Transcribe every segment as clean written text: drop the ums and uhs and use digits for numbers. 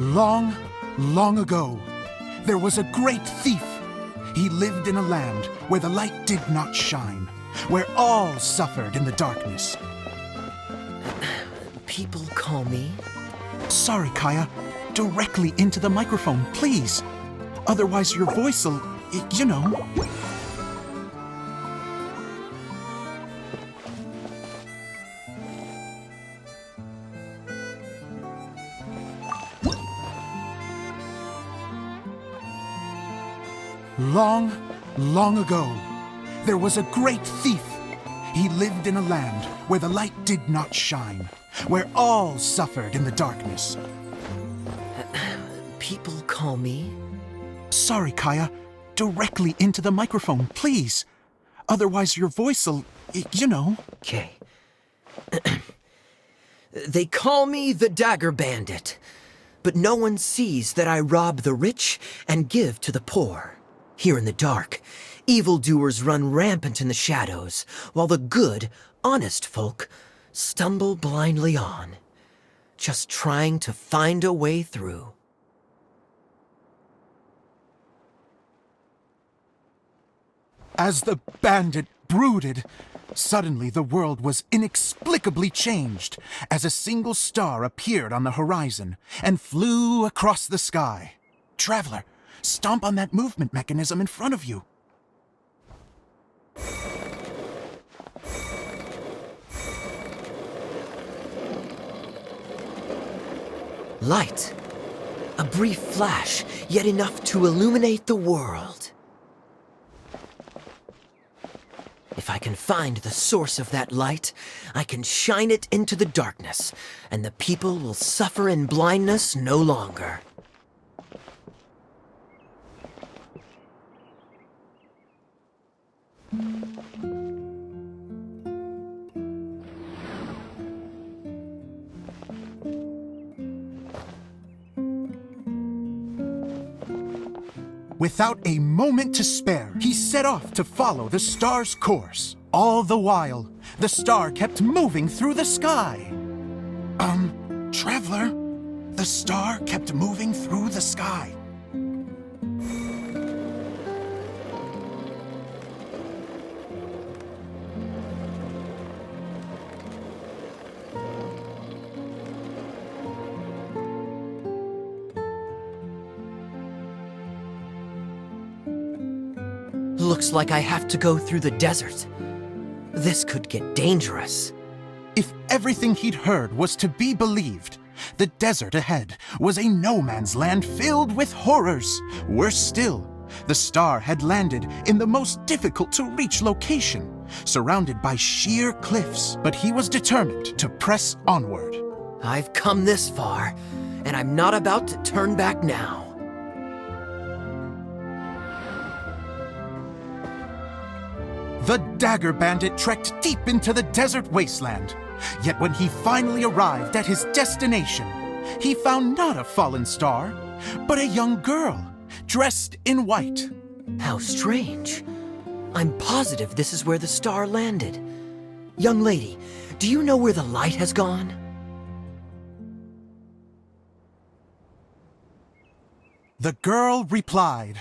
Long, long ago, there was a great thief. He lived in a land where the light did not shine, where all suffered in the darkness. People call me... Sorry, Kaya. Directly into the microphone, please. Otherwise your voice'll, you know... Long, long ago, there was a great thief. He lived in a land where the light did not shine, where all suffered in the darkness. People call me... Sorry, Kaya. Directly into the microphone, please. Otherwise your voice'll, you know... Okay. They call me the Dagger Bandit, but no one sees that I rob the rich and give to the poor. Here in the dark, evildoers run rampant in the shadows, while the good, honest folk stumble blindly on, just trying to find a way through. As the bandit brooded, suddenly the world was inexplicably changed as a single star appeared on the horizon and flew across the sky. Traveler, stomp on that movement mechanism in front of you. Light. A brief flash, yet enough to illuminate the world. If I can find the source of that light, I can shine it into the darkness, and the people will suffer in blindness no longer. Without a moment to spare, he set off to follow the star's course. All the while, the star kept moving through the sky. Traveler, the star kept moving through the sky. Looks like I have to go through the desert. This could get dangerous. If everything he'd heard was to be believed, the desert ahead was a no-man's land filled with horrors. Worse still, the star had landed in the most difficult-to-reach location, surrounded by sheer cliffs, but he was determined to press onward. I've come this far, and I'm not about to turn back now. The Dagger Bandit trekked deep into the desert wasteland. Yet when he finally arrived at his destination, he found not a fallen star, but a young girl, dressed in white. How strange. I'm positive this is where the star landed. Young lady, do you know where the light has gone? The girl replied,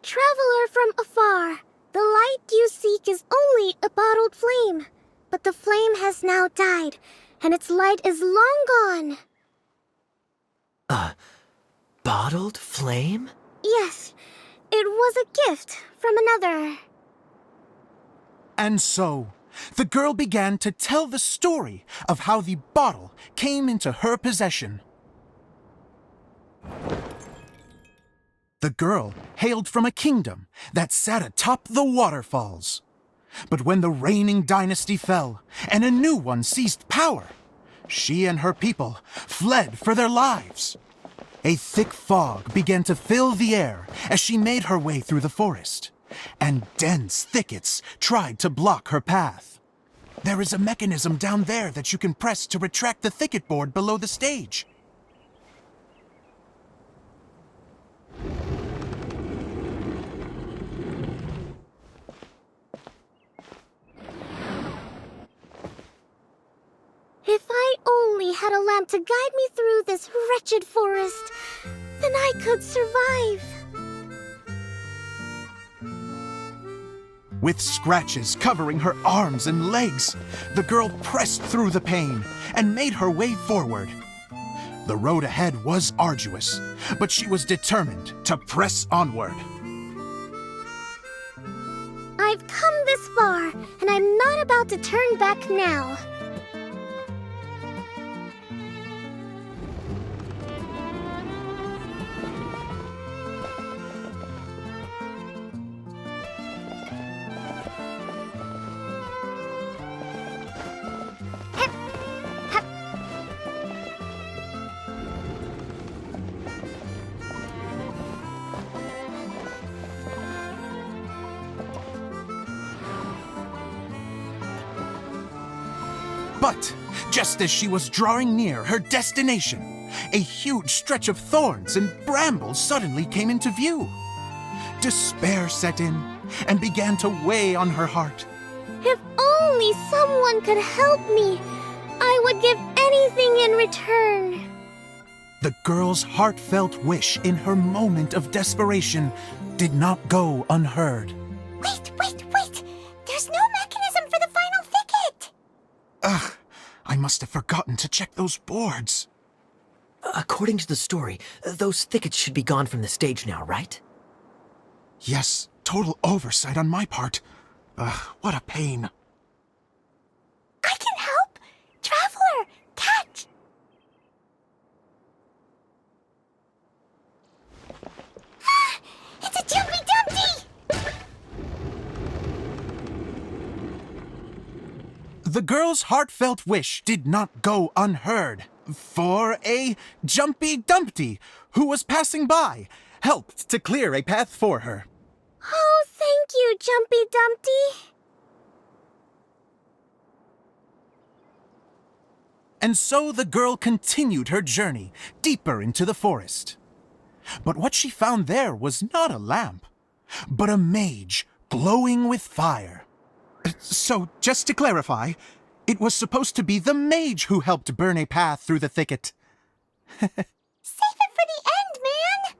Traveler from afar, the light you seek is only a bottled flame. But the flame has now died, and its light is long gone. A bottled flame? Yes, it was a gift from another. And so, the girl began to tell the story of how the bottle came into her possession. The girl hailed from a kingdom that sat atop the waterfalls. But when the reigning dynasty fell and a new one seized power, she and her people fled for their lives. A thick fog began to fill the air as she made her way through the forest, and dense thickets tried to block her path. There is a mechanism down there that you can press to retract the thicket board below the stage. If I only had a lamp to guide me through this wretched forest, then I could survive. With scratches covering her arms and legs, the girl pressed through the pain and made her way forward. The road ahead was arduous, but she was determined to press onward. I've come this far, and I'm not about to turn back now. But just as she was drawing near her destination, a huge stretch of thorns and brambles suddenly came into view. Despair set in and began to weigh on her heart. If only someone could help me, I would give anything in return. The girl's heartfelt wish in her moment of desperation did not go unheard. Wait! There's no mechanism for the final thicket! Ugh, I must have forgotten to check those boards. According to the story, those thickets should be gone from the stage now, right? Yes, total oversight on my part. What a pain. I can help! Traveler, catch! Ah, it's a Jumpy Dumpty! The girl's heartfelt wish did not go unheard, for a Jumpy Dumpty, who was passing by, helped to clear a path for her. Oh, thank you, Jumpy Dumpty. And so the girl continued her journey deeper into the forest. But what she found there was not a lamp, but a mage glowing with fire. So, just to clarify, it was supposed to be the mage who helped burn a path through the thicket. Save it for the end, man!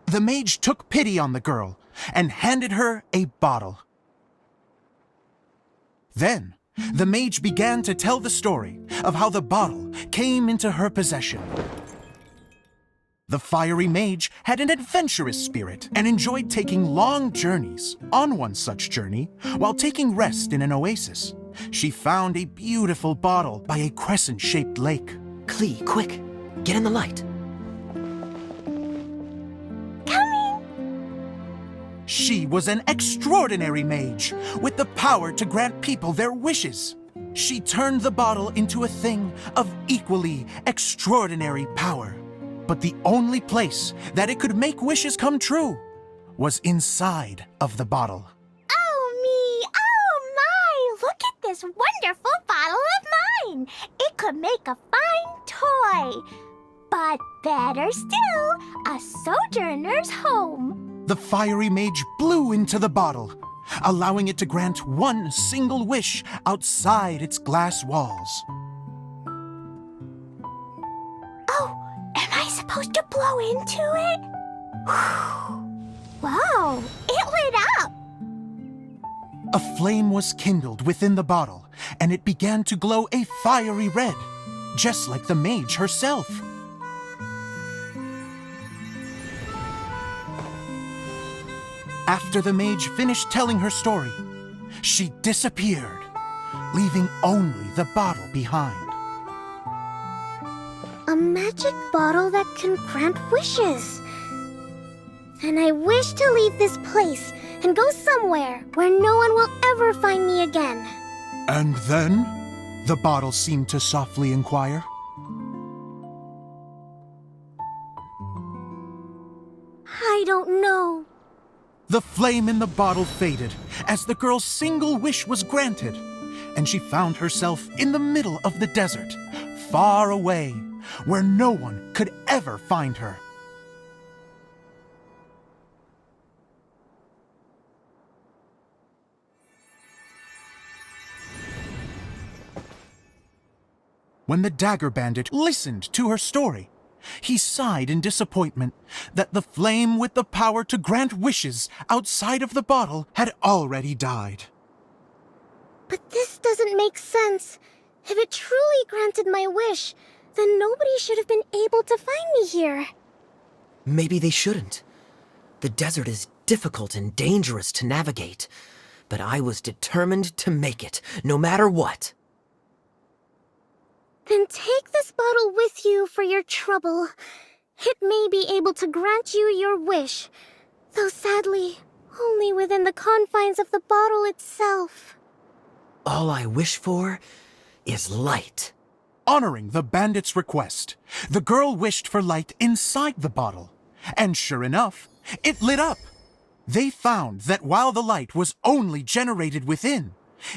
The mage took pity on the girl and handed her a bottle. Then, the mage began to tell the story of how the bottle came into her possession. The fiery mage had an adventurous spirit and enjoyed taking long journeys. On one such journey, while taking rest in an oasis, she found a beautiful bottle by a crescent-shaped lake. Klee, quick! Get in the light! She was an extraordinary mage, with the power to grant people their wishes. She turned the bottle into a thing of equally extraordinary power. But the only place that it could make wishes come true was inside of the bottle. Oh me! Oh my! Look at this wonderful bottle of mine! It could make a fine toy. But better still, a sojourner's home. The fiery mage blew into the bottle, allowing it to grant one single wish outside its glass walls. Oh, am I supposed to blow into it? Whoa, it lit up! A flame was kindled within the bottle, and it began to glow a fiery red, just like the mage herself. After the mage finished telling her story, she disappeared, leaving only the bottle behind. A magic bottle that can grant wishes. And I wish to leave this place and go somewhere where no one will ever find me again. And then? The bottle seemed to softly inquire. I don't know. The flame in the bottle faded as the girl's single wish was granted, and she found herself in the middle of the desert, far away, where no one could ever find her. when the Dagger Bandit listened to her story. He sighed in disappointment that the flame with the power to grant wishes outside of the bottle had already died. But this doesn't make sense. If it truly granted my wish, then nobody should have been able to find me here. Maybe they shouldn't. The desert is difficult and dangerous to navigate, but I was determined to make it, no matter what. Then take this bottle with you for your trouble. It may be able to grant you your wish, though sadly, only within the confines of the bottle itself. All I wish for is light. Honoring the bandit's request, the girl wished for light inside the bottle, and sure enough, it lit up. They found that while the light was only generated within,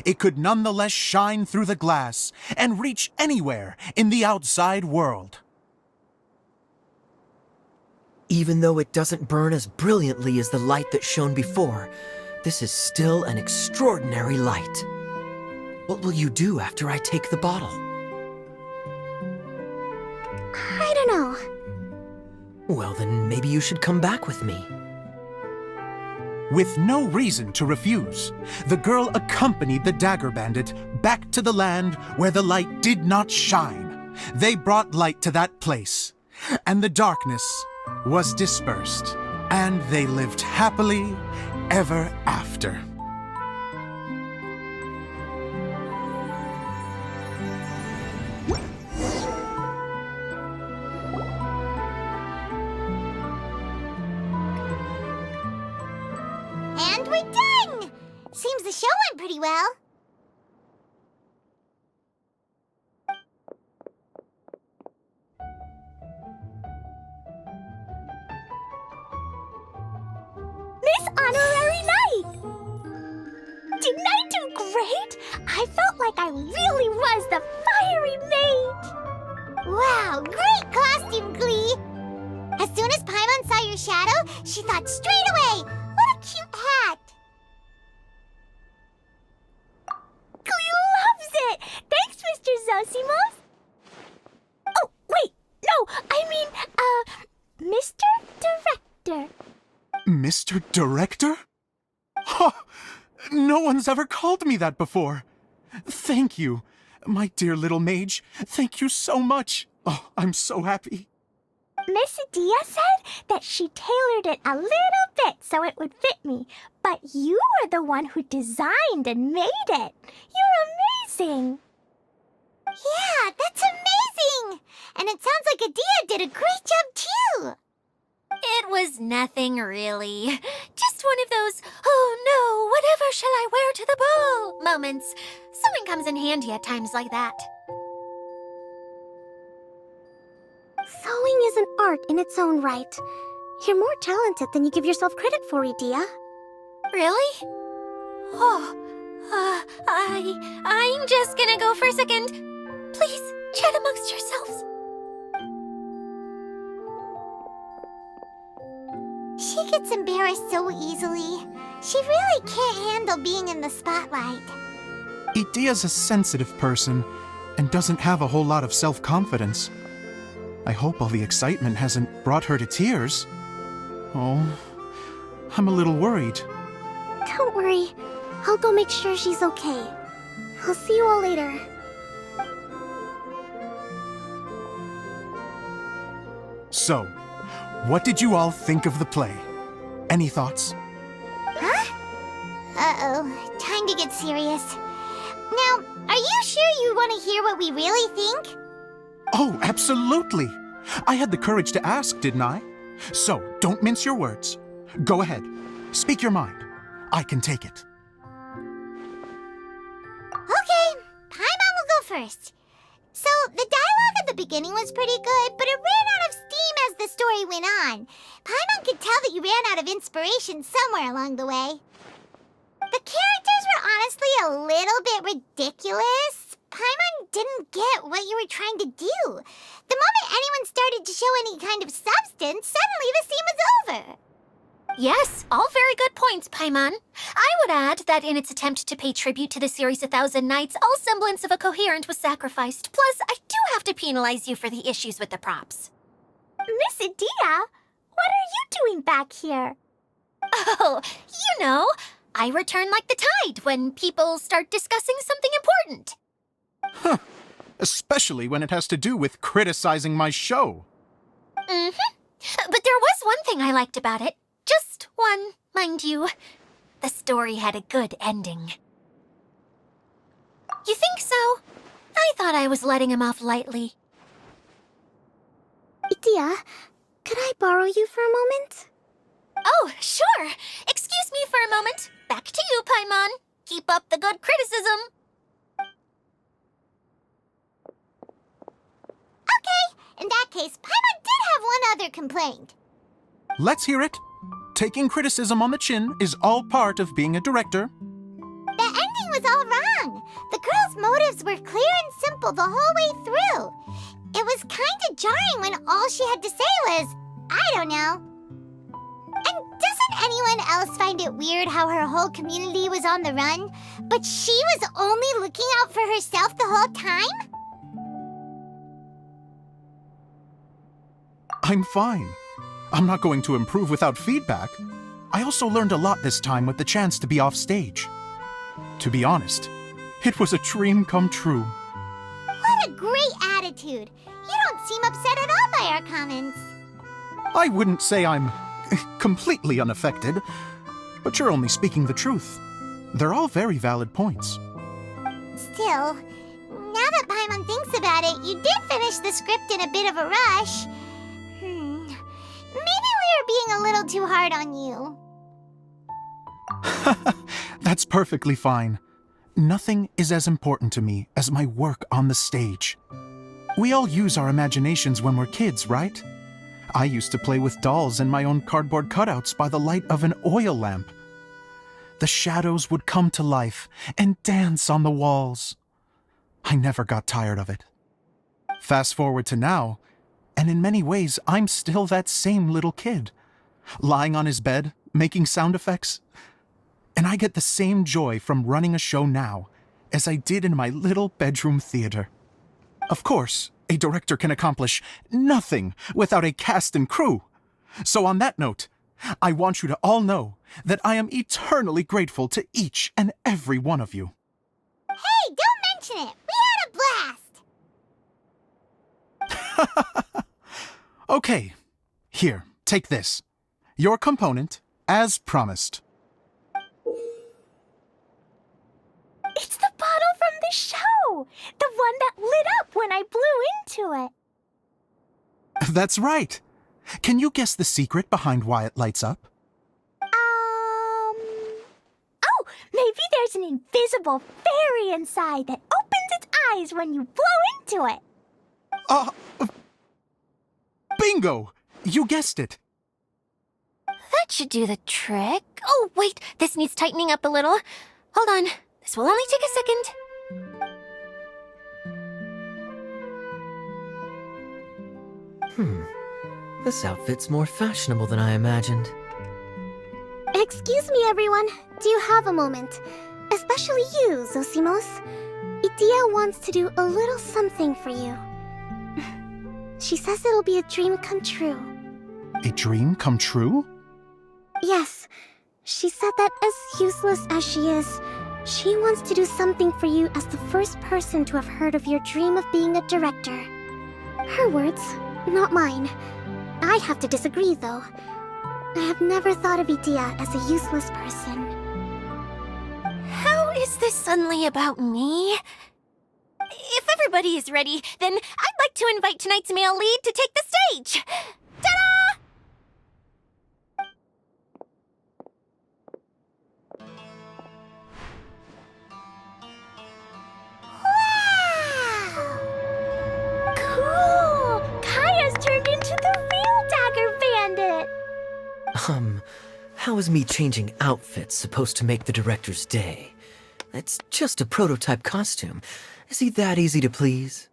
it could nonetheless shine through the glass and reach anywhere in the outside world. Even though it doesn't burn as brilliantly as the light that shone before, this is still an extraordinary light. What will you do after I take the bottle? I don't know. Well, then maybe you should come back with me. With no reason to refuse, the girl accompanied the Dagger Bandit back to the land where the light did not shine. They brought light to that place, and the darkness was dispersed, and they lived happily ever after. And we're done! Seems the show went pretty well. Miss Honorary Knight! Didn't I do great? I felt like I really was the fiery mage! Wow, great costume, Glee! As soon as Paimon saw your shadow, she thought straight away, what a cute hat! Glee loves it! Thanks, Mr. Zosimos! Oh, wait, no, I mean, Mr. Director. Mr. Director? Oh, no one's ever called me that before. Thank you, my dear little mage. Thank you so much. Oh, I'm so happy. Miss Adia said that she tailored it a little bit so it would fit me, but you were the one who designed and made it. You're amazing. Yeah, that's amazing. And it sounds like Adia did a great job too. It was nothing really. Just one of those, oh no, whatever shall I wear to the ball moments. Sewing comes in handy at times like that. Sewing is an art in its own right. You're more talented than you give yourself credit for, Idia. Really? Oh, I'm just gonna go for a second. Please, chat amongst yourselves. She gets embarrassed so easily. She really can't handle being in the spotlight. Idia's a sensitive person and doesn't have a whole lot of self-confidence. I hope all the excitement hasn't brought her to tears. Oh, I'm a little worried. Don't worry. I'll go make sure she's okay. I'll see you all later. So, what did you all think of the play? Any thoughts? Huh? Uh-oh, time to get serious. Now, are you sure you want to hear what we really think? Oh, absolutely! I had the courage to ask, didn't I? So, don't mince your words. Go ahead. Speak your mind. I can take it. Okay, Paimon will go first. So, the dialogue at the beginning was pretty good, but it ran out of steam as the story went on. Paimon could tell that you ran out of inspiration somewhere along the way. The characters were honestly a little bit ridiculous. Paimon didn't get what you were trying to do. The moment anyone started to show any kind of substance, suddenly the scene was over. Yes, all very good points, Paimon. I would add that in its attempt to pay tribute to the series 1,000 Nights, all semblance of a coherent was sacrificed. Plus, I do have to penalize you for the issues with the props. Miss Edea, what are you doing back here? Oh, you know, I return like the tide when people start discussing something important. Huh. Especially when it has to do with criticizing my show. Mm-hmm. But there was one thing I liked about it. Just one, mind you. The story had a good ending. You think so? I thought I was letting him off lightly. Edea, could I borrow you for a moment? Oh, sure. Excuse me for a moment. Back to you, Paimon. Keep up the good criticism. Okay, in that case, Paimon did have one other complaint. Let's hear it. Taking criticism on the chin is all part of being a director. The ending was all wrong. The girl's motives were clear and simple the whole way through. It was kinda jarring when all she had to say was, I don't know. And doesn't anyone else find it weird how her whole community was on the run, but she was only looking out for herself the whole time? I'm fine. I'm not going to improve without feedback. I also learned a lot this time with the chance to be off stage. To be honest, it was a dream come true. What a great attitude. You don't seem upset at all by our comments. I wouldn't say I'm completely unaffected, but you're only speaking the truth. They're all very valid points. Still, now that Paimon thinks about it, you did finish the script in a bit of a rush. Maybe we were being a little too hard on you. That's perfectly fine. Nothing is as important to me as my work on the stage. We all use our imaginations when we're kids, right? I used to play with dolls and my own cardboard cutouts by the light of an oil lamp. The shadows would come to life and dance on the walls. I never got tired of it. Fast forward to now, and in many ways, I'm still that same little kid, lying on his bed, making sound effects. And I get the same joy from running a show now as I did in my little bedroom theater. Of course, a director can accomplish nothing without a cast and crew. So on that note, I want you to all know that I am eternally grateful to each and every one of you. Hey, don't mention it. We had a blast. Okay, here, take this. Your component, as promised. It's the bottle from the show! The one that lit up when I blew into it. That's right. Can you guess the secret behind why it lights up? Oh, maybe there's an invisible fairy inside that opens its eyes when you blow into it. Bingo! You guessed it. That should do the trick. Oh, wait, this needs tightening up a little. Hold on, this will only take a second. This outfit's more fashionable than I imagined. Excuse me, everyone. Do you have a moment? Especially you, Zosimos. Edea wants to do a little something for you. She says it'll be a dream come true. A dream come true? Yes. She said that as useless as she is, she wants to do something for you as the first person to have heard of your dream of being a director. Her words, not mine. I have to disagree, though. I have never thought of Edea as a useless person. How is this suddenly about me? If everybody is ready, then I'd like to invite tonight's male lead to take the stage. Ta-da! Wow! Cool! Kaya's turned into the real Dagger Bandit! How is me changing outfits supposed to make the director's day? It's just a prototype costume. Is he that easy to please?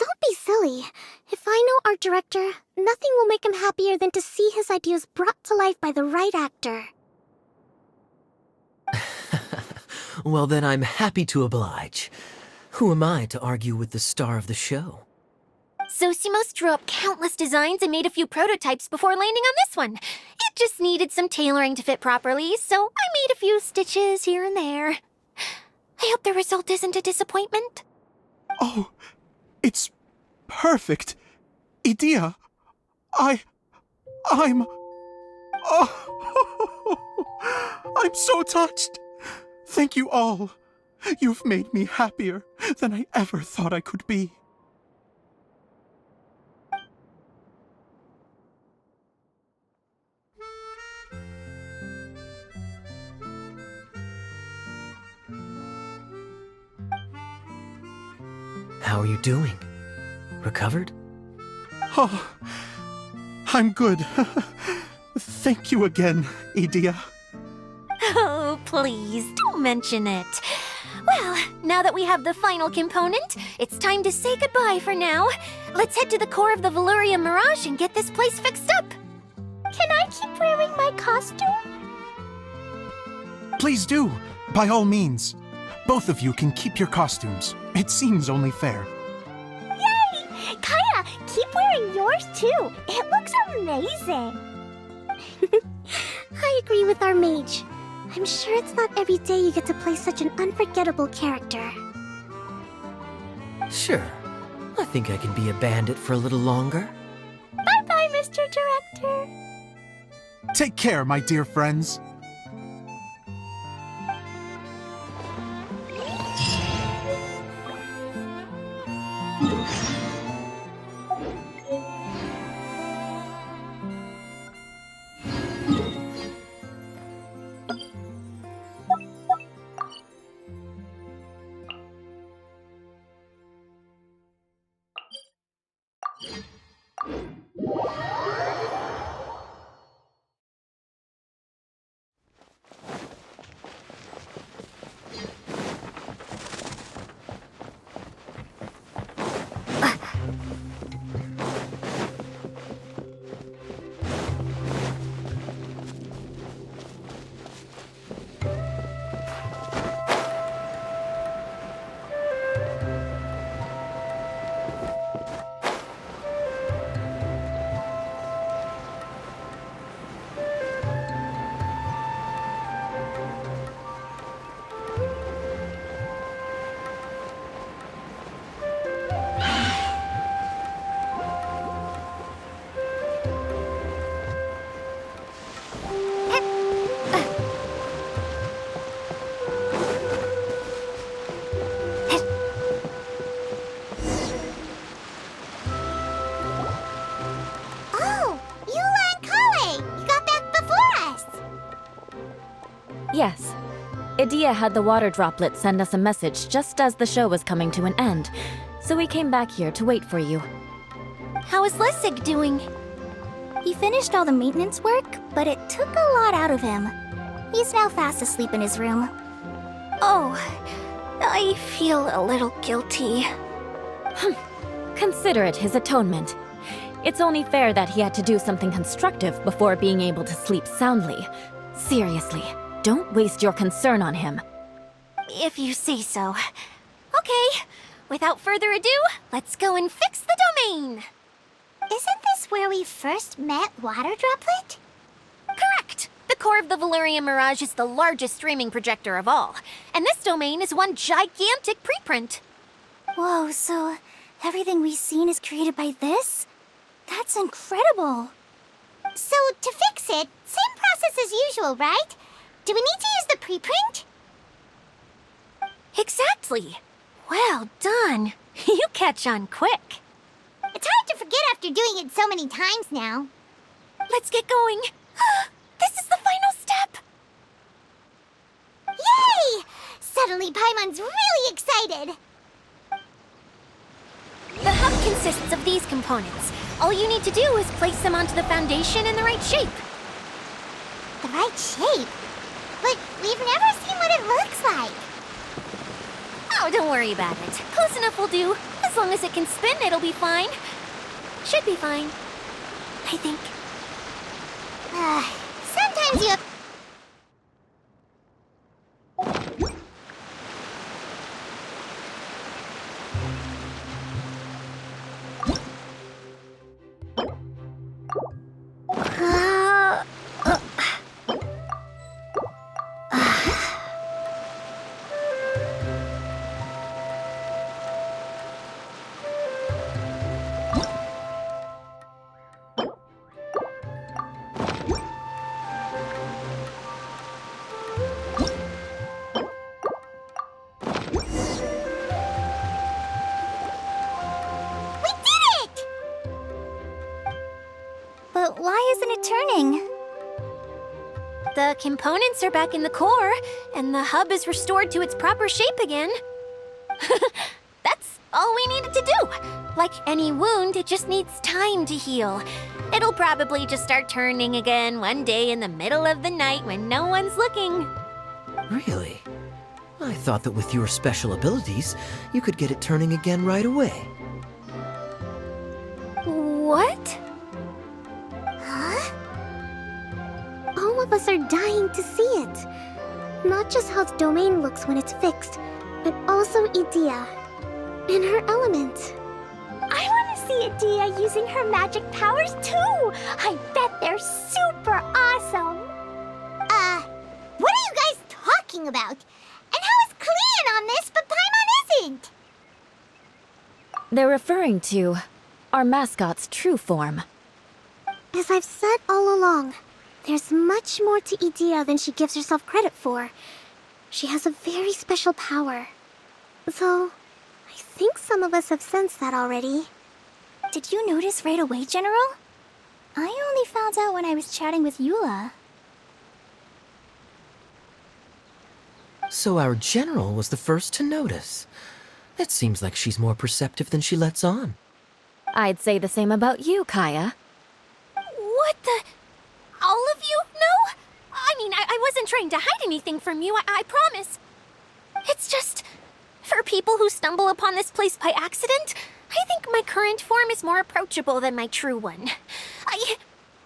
Don't be silly. If I know art director, nothing will make him happier than to see his ideas brought to life by the right actor. Well, then I'm happy to oblige. Who am I to argue with the star of the show? Zosimos drew up countless designs and made a few prototypes before landing on this one. It just needed some tailoring to fit properly, so I made a few stitches here and there. I hope the result isn't a disappointment. Oh, it's perfect. Idea, I'm... Oh, I'm so touched. Thank you all. You've made me happier than I ever thought I could be. How are you doing? Recovered? Oh, I'm good. Thank you again, Idea. Oh, please, don't mention it. Well, now that we have the final component, it's time to say goodbye for now. Let's head to the core of the Veluria Mirage and get this place fixed up. Can I keep wearing my costume? Please do, by all means. Both of you can keep your costumes. It seems only fair. Yay! Kaya, keep wearing yours too. It looks amazing. I agree with our mage. I'm sure it's not every day you get to play such an unforgettable character. Sure. I think I can be a bandit for a little longer. Bye-bye, Mr. Director. Take care, my dear friends. Yes. Idea had the water droplet send us a message just as the show was coming to an end, so we came back here to wait for you. How is Lessig doing? He finished all the maintenance work, but it took a lot out of him. He's now fast asleep in his room. Oh, I feel a little guilty. Consider it his atonement. It's only fair that he had to do something constructive before being able to sleep soundly. Seriously, don't waste your concern on him. If you say so. Okay, without further ado, let's go and fix the domain! Isn't this where we first met Water Droplet? Correct! The core of the Veluria Mirage is the largest streaming projector of all, and this domain is one gigantic preprint. Whoa, so everything we've seen is created by this? That's incredible! So, to fix it, same process as usual, right? Do we need to use the preprint? Exactly! Well done! You catch on quick. It's hard to forget after doing it so many times now. Let's get going. This is the final step! Yay! Suddenly Paimon's really excited! The hub consists of these components. All you need to do is place them onto the foundation in the right shape. The right shape? But we've never seen what it looks like. Oh, don't worry about it. Close enough will do. As long as it can spin, it'll be fine. Should be fine, I think. Sometimes you... But why isn't it turning? The components are back in the core, and the hub is restored to its proper shape again. That's all we needed to do. Like any wound, it just needs time to heal. It'll probably just start turning again one day in the middle of the night when no one's looking. Really? I thought that with your special abilities, you could get it turning again right away. What? All of us are dying to see it. Not just how the domain looks when it's fixed, but also Idea. In her element. I want to see Adia using her magic powers too! I bet they're super awesome! What are you guys talking about? And how is Clean on this, but Paimon isn't? They're referring to our mascot's true form. As I've said all along, there's much more to Idea than she gives herself credit for. She has a very special power. Though, I think some of us have sensed that already. Did you notice right away, General? I only found out when I was chatting with Eula. So our general was the first to notice. It seems like she's more perceptive than she lets on. I'd say the same about you, Kaya. What the... All of you? No? I mean, I wasn't trying to hide anything from you, I promise. It's just... For people who stumble upon this place by accident, I think my current form is more approachable than my true one. I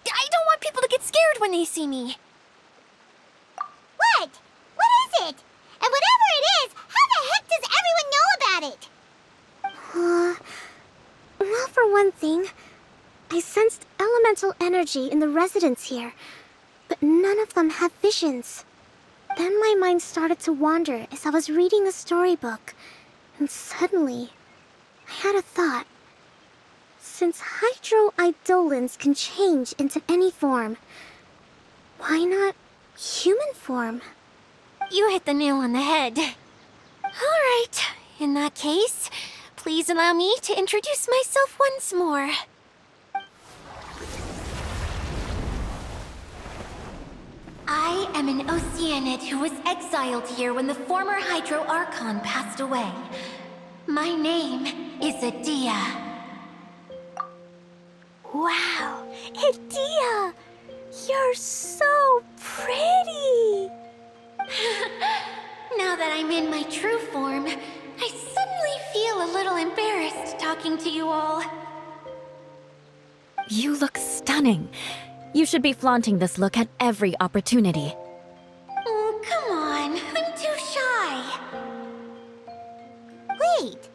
don't want people to get scared when they see me. What? What is it? And whatever it is, how the heck does everyone know about it? Well, for one thing, I sensed elemental energy in the residents here, but none of them have visions. Then my mind started to wander as I was reading a storybook, and suddenly, I had a thought. Since hydroidolins can change into any form, why not human form? You hit the nail on the head. All right, in that case, please allow me to introduce myself once more. I am an Oceanid who was exiled here when the former Hydro Archon passed away. My name is Adia. Wow, Adia! You're so pretty! Now that I'm in my true form, I suddenly feel a little embarrassed talking to you all. You look stunning. You should be flaunting this look at every opportunity. Oh, come on. I'm too shy. Wait,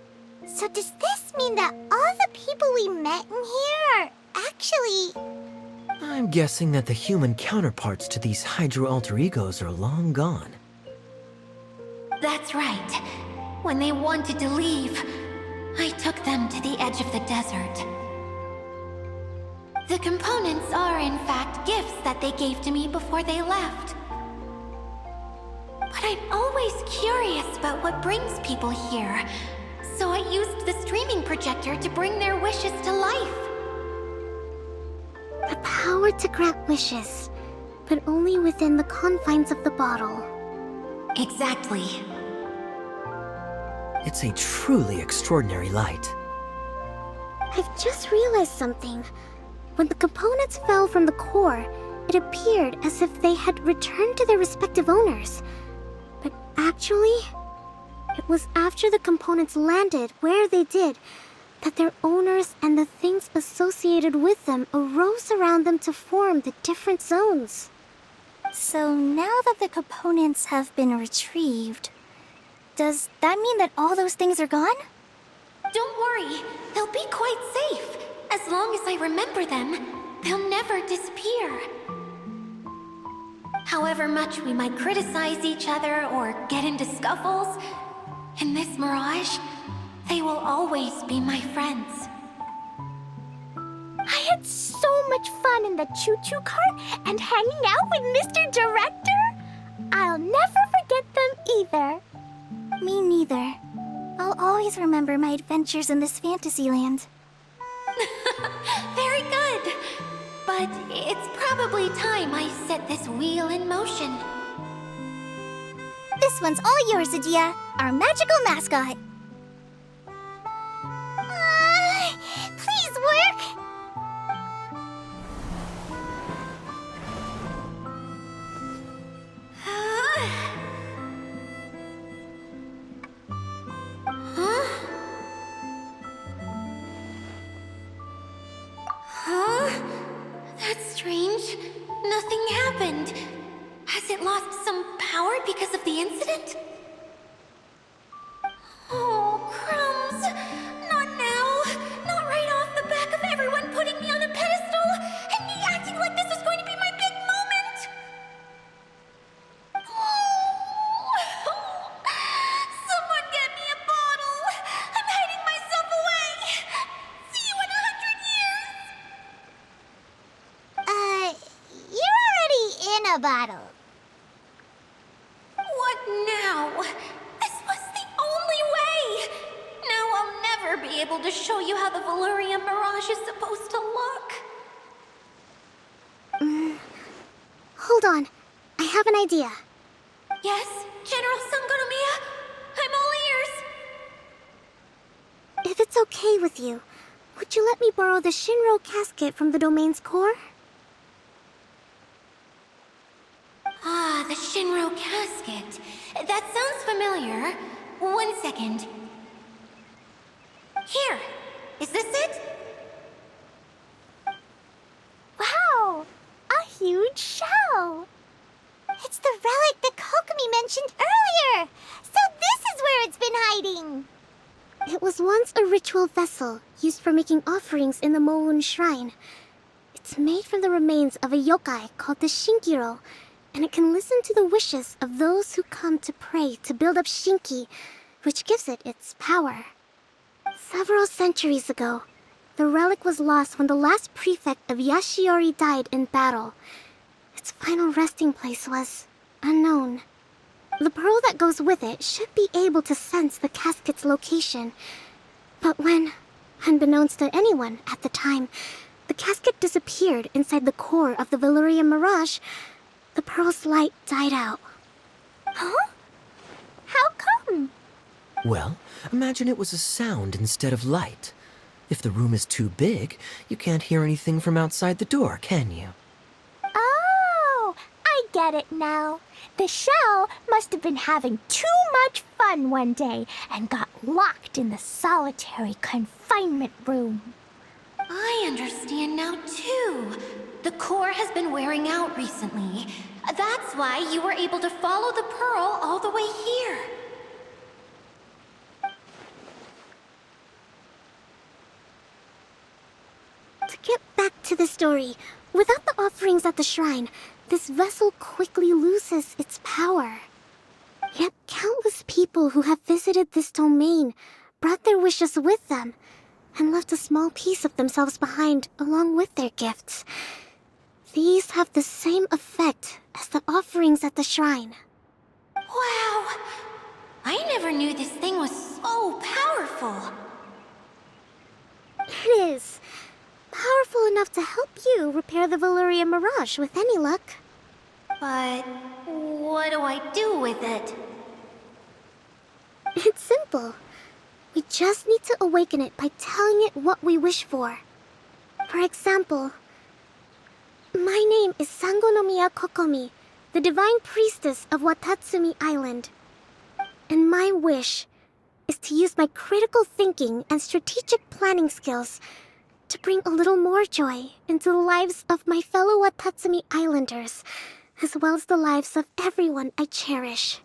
so does this mean that all the people we met in here are actually... I'm guessing that the human counterparts to these Hydro alter egos are long gone. That's right. When they wanted to leave, I took them to the edge of the desert. The components are, in fact, gifts that they gave to me before they left. But I'm always curious about what brings people here, so I used the streaming projector to bring their wishes to life. The power to grant wishes, but only within the confines of the bottle. Exactly. It's a truly extraordinary light. I've just realized something. When the components fell from the core, it appeared as if they had returned to their respective owners. But actually, it was after the components landed where they did, that their owners and the things associated with them arose around them to form the different zones. So now that the components have been retrieved, does that mean that all those things are gone? Don't worry, they'll be quite safe. As long as I remember them, they'll never disappear. However much we might criticize each other or get into scuffles, in this mirage, they will always be my friends. I had so much fun in the choo-choo cart and hanging out with Mr. Director. I'll never forget them either. Me neither. I'll always remember my adventures in this Fantasyland. Very good. But it's probably time I set this wheel in motion. This one's all yours, Adia, our magical mascot. Please work! That's strange. Nothing happened. Has it lost some power because of the incident? Oh, crumbs! Not now! Not right off the back of everyone putting me on a pedestal and me acting like this was going to be my big moment! Oh. Someone get me a bottle! I'm hiding myself away! See you in 100 years! You're already in a bottle. What now? This was the only way! Now I'll never be able to show you how the Valyria Mirage is supposed to look. Hold on. I have an idea. Yes, General Sangonomiya? I'm all ears! If it's okay with you, would you let me borrow the Shinro casket from the domain's core? Ah, the Shinro casket. That sounds familiar. 1 second. Here. Is this it? Wow! A huge shell! It's the relic that Kokomi mentioned earlier! So this is where it's been hiding! It was once a ritual vessel used for making offerings in the Moun Shrine. It's made from the remains of a yokai called the Shinkiro, and it can listen to the wishes of those who come to pray to build up Shinki, which gives it its power. Several centuries ago, the relic was lost when the last prefect of Yashiori died in battle. Its final resting place was unknown. The pearl that goes with it should be able to sense the casket's location. But when, unbeknownst to anyone at the time, the casket disappeared inside the core of the Valyria Mirage, the pearl's light died out. Huh? How come? Well, imagine it was a sound instead of light. If the room is too big, you can't hear anything from outside the door, can you? Oh, I get it now. The shell must have been having too much fun one day and got locked in the solitary confinement room. I understand now, too. The core has been wearing out recently. That's why you were able to follow the pearl all the way here. To get back to the story, without the offerings at the shrine, this vessel quickly loses its power. Yet countless people who have visited this domain brought their wishes with them and left a small piece of themselves behind along with their gifts. These have the same effect as the offerings at the shrine. Wow! I never knew this thing was so powerful. It is. Powerful enough to help you repair the Valyria Mirage with any luck. But what do I do with it? It's simple. We just need to awaken it by telling it what we wish for. For example, my name is Sangonomiya Kokomi, the divine priestess of Watatsumi Island. And my wish is to use my critical thinking and strategic planning skills to bring a little more joy into the lives of my fellow Watatsumi Islanders, as well as the lives of everyone I cherish.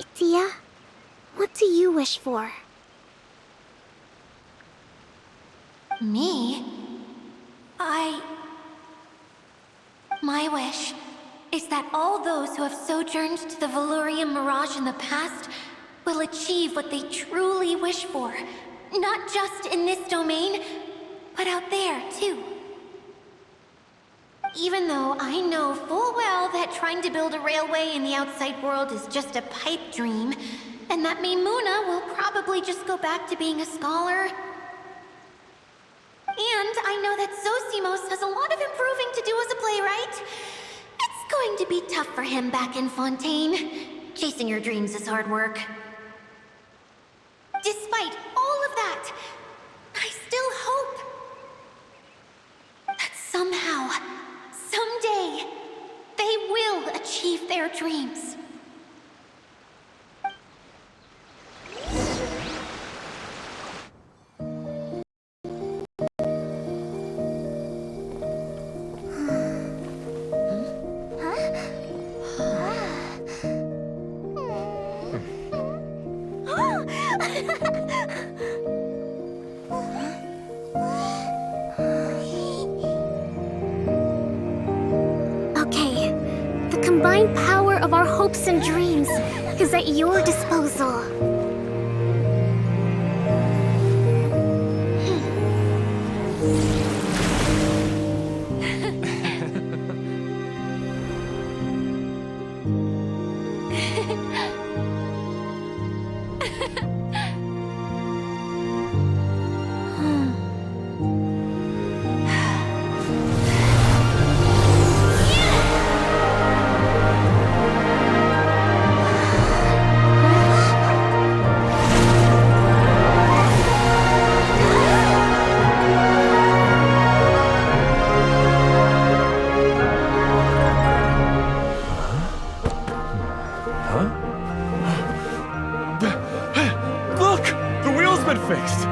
Itia, what do you wish for? Me? My wish is that all those who have sojourned to the Valurian Mirage in the past will achieve what they truly wish for. Not just in this domain, but out there, too. Even though I know full well that trying to build a railway in the outside world is just a pipe dream, and that Maimuna will probably just go back to being a scholar. And I know that Zosimos has a lot of improving to do as a playwright. It's going to be tough for him back in Fontaine. Chasing your dreams is hard work. Despite all of that, I still hope that somehow, someday, they will achieve their dreams. Okay, the combined power of our hopes and dreams is at your disposal. Look! The wheel's been fixed!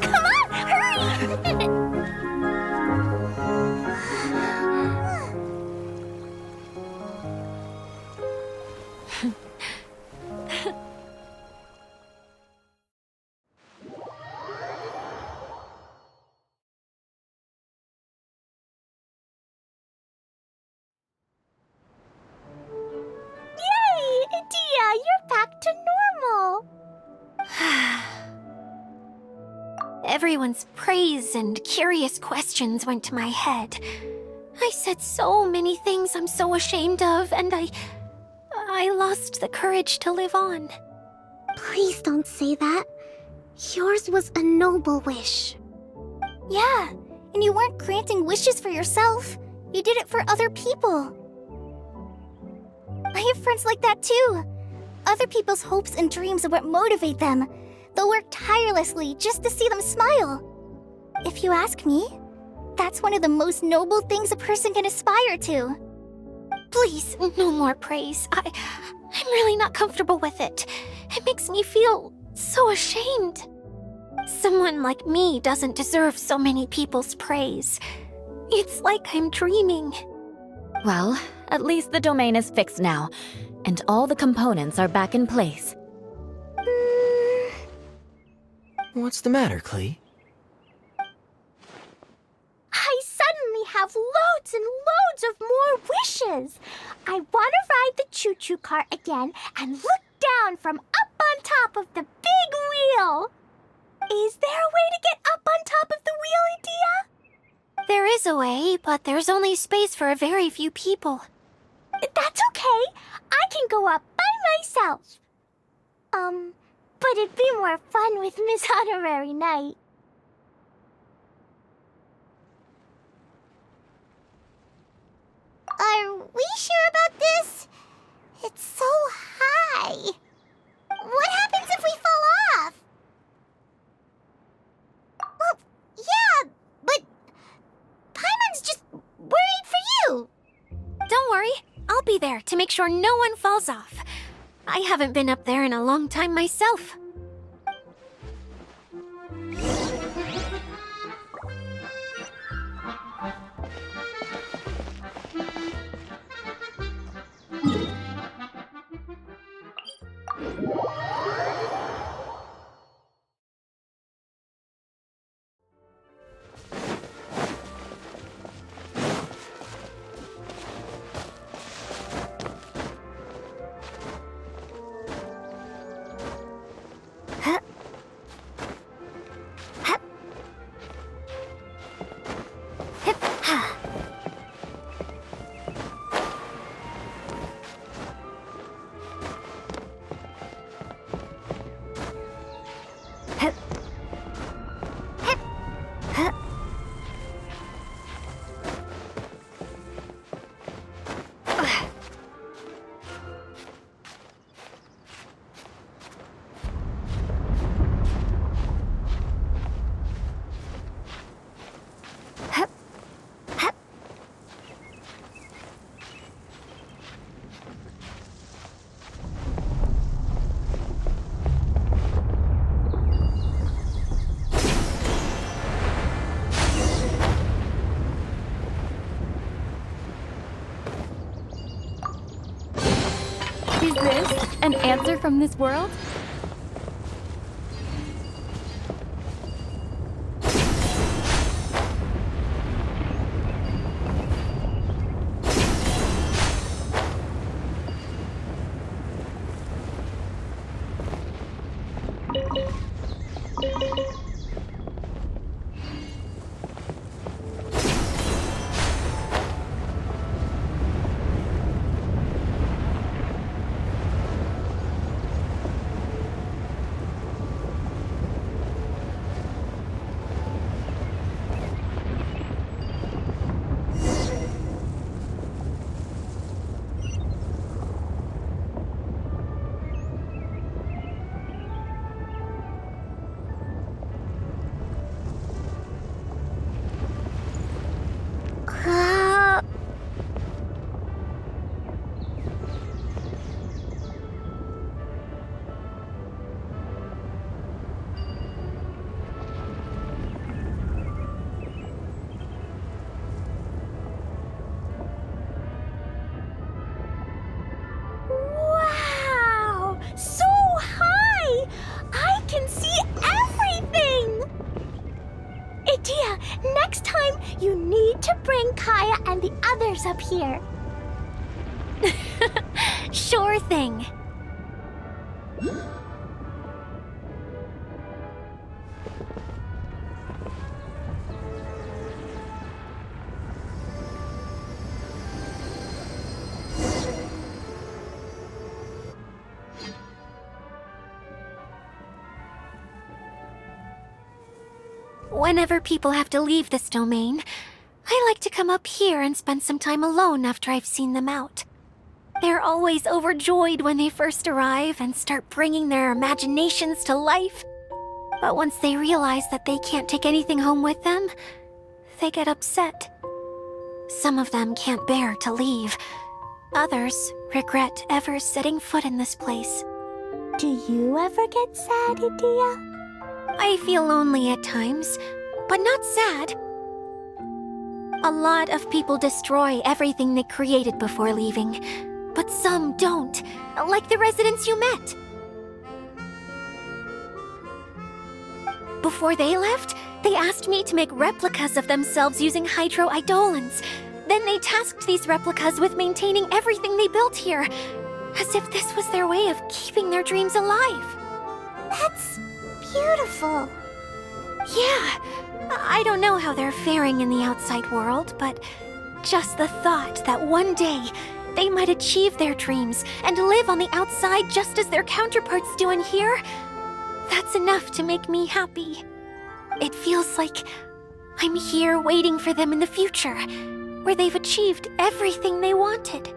Come on, hurry! Yay! Dia, you're back to normal! Everyone's praise and curious questions went to my head. I said so many things I'm so ashamed of, and I lost the courage to live on. Please don't say that. Yours was a noble wish. Yeah, and you weren't granting wishes for yourself. You did it for other people. I have friends like that too. Other people's hopes and dreams are what motivate them. They'll work tirelessly just to see them smile. If you ask me, that's one of the most noble things a person can aspire to. Please, no more praise. I'm really not comfortable with it. It makes me feel so ashamed. Someone like me doesn't deserve so many people's praise. It's like I'm dreaming. Well, at least the domain is fixed now, and all the components are back in place. What's the matter, Klee? I suddenly have loads and loads of more wishes. I want to ride the choo-choo cart again and look down from up on top of the big wheel. Is there a way to get up on top of the wheel, Idia? There is a way, but there's only space for a very few people. That's okay. I can go up by myself. But it'd be more fun with Miss Honorary Knight. Are we sure about this? It's so high. What happens if we fall off? Well, yeah, but Paimon's just worried for you. Don't worry, I'll be there to make sure no one falls off. I haven't been up there in a long time myself. Is this an answer from this world? Wow! So high! I can see everything! Idia, next time you need to bring Kaya and the others up here. Sure thing. Whenever people have to leave this domain, I like to come up here and spend some time alone after I've seen them out. They're always overjoyed when they first arrive and start bringing their imaginations to life. But once they realize that they can't take anything home with them, they get upset. Some of them can't bear to leave. Others regret ever setting foot in this place. Do you ever get sad, Idia? I feel lonely at times, but not sad. A lot of people destroy everything they created before leaving, but some don't, like the residents you met. Before they left, they asked me to make replicas of themselves using hydro-eidolons. Then they tasked these replicas with maintaining everything they built here, as if this was their way of keeping their dreams alive. That's beautiful. Yeah, I don't know how they're faring in the outside world, but just the thought that one day they might achieve their dreams and live on the outside just as their counterparts do in here, that's enough to make me happy. It feels like I'm here waiting for them in the future, where they've achieved everything they wanted.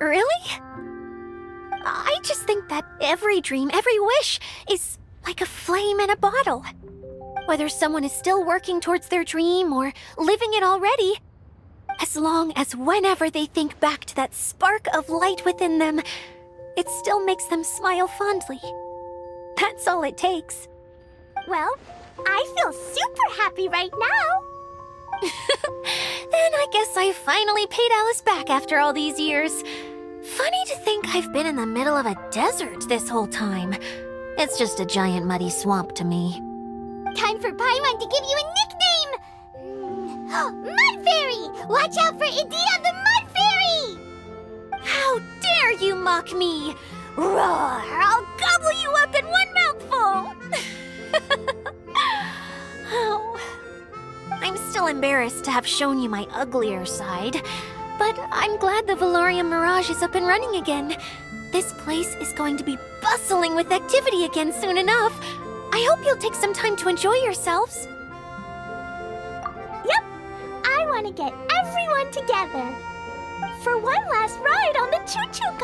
Really? I just think that every dream, every wish, is like a flame in a bottle. Whether someone is still working towards their dream or living it already, as long as whenever they think back to that spark of light within them, it still makes them smile fondly. That's all it takes. Well, I feel super happy right now. Then I guess I finally paid Alice back after all these years. Funny to think I've been in the middle of a desert this whole time. It's just a giant muddy swamp to me. Time for Paimon to give you a nickname. Mud Fairy! Watch out for Idia the Mud Fairy! How dare you mock me! Roar! I'll gobble you up in one mouthful! Oh. I'm still embarrassed to have shown you my uglier side, but I'm glad the Valorium Mirage is up and running again. This place is going to be bustling with activity again soon enough. I hope you'll take some time to enjoy yourselves. Yep, I want to get everyone together for one last ride on the choo-choo